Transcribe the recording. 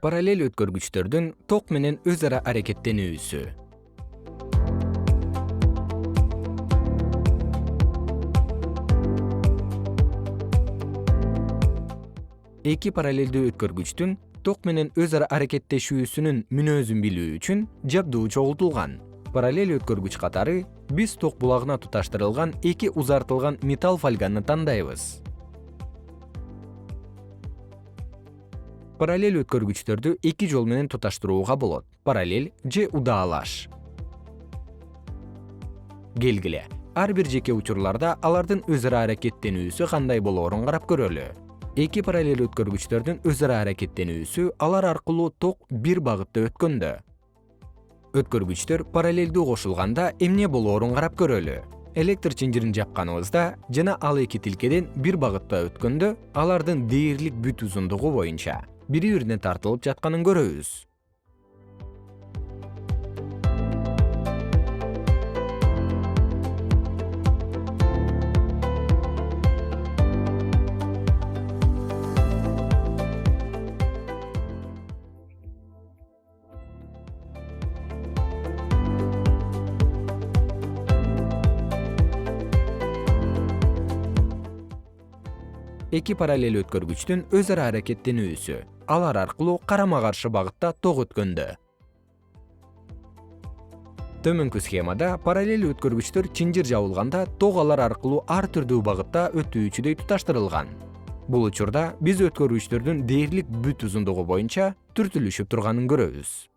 Параллель өткөргүчтөрдүн ток менен өз ара аракеттенүүсү. Эки параллелдүү өткөргүчтүн ток менен өз ара аракеттешүүсүнүн мүнөзүн билүү үчүн жабдуу чогултулган. Параллель өткөргүч катары биз ток булагына туташтырылган эки узартылган металл фольганы тандайбыз. Параллель өткөргүчтөрдү эки жол менен туташтырууга болот: параллель же удаалаш. Келгиле, ар бир жеке учурларда алардын өз ара аракеттенүүсү кандай болоорун карап көрөлү. Эки параллель өткөргүчтөрдүн өз ара аракеттенүүсү алар аркылуу ток бир багытта өткөндө. Өткөргүчтөр параллелдүү кошулганда эмне болоорун карап көрөлү. Электр чынжырын жакканыбызда жана ал эки тилкеден бир багытта өткөндө алардын дээрлик бүт узундугу боюнча бири-бирине тартылып жатканын көрөбүз. Эки параллель өткөргүчтүн өз ара аракеттенүүсү. Алар аркылуу карама-каршы багытта ток өткөндө. Төмөнкү схемада параллель өткөргүчтөр чынжыр жабылганда ток алар аркылуу ар түрдүү багытта өтүүчүдөй туташтырылган. Бул учурда биз өткөргүчтөрдүн дээрлик бүт узундугу боюнча түртүлүшүп турганын көрөбүз.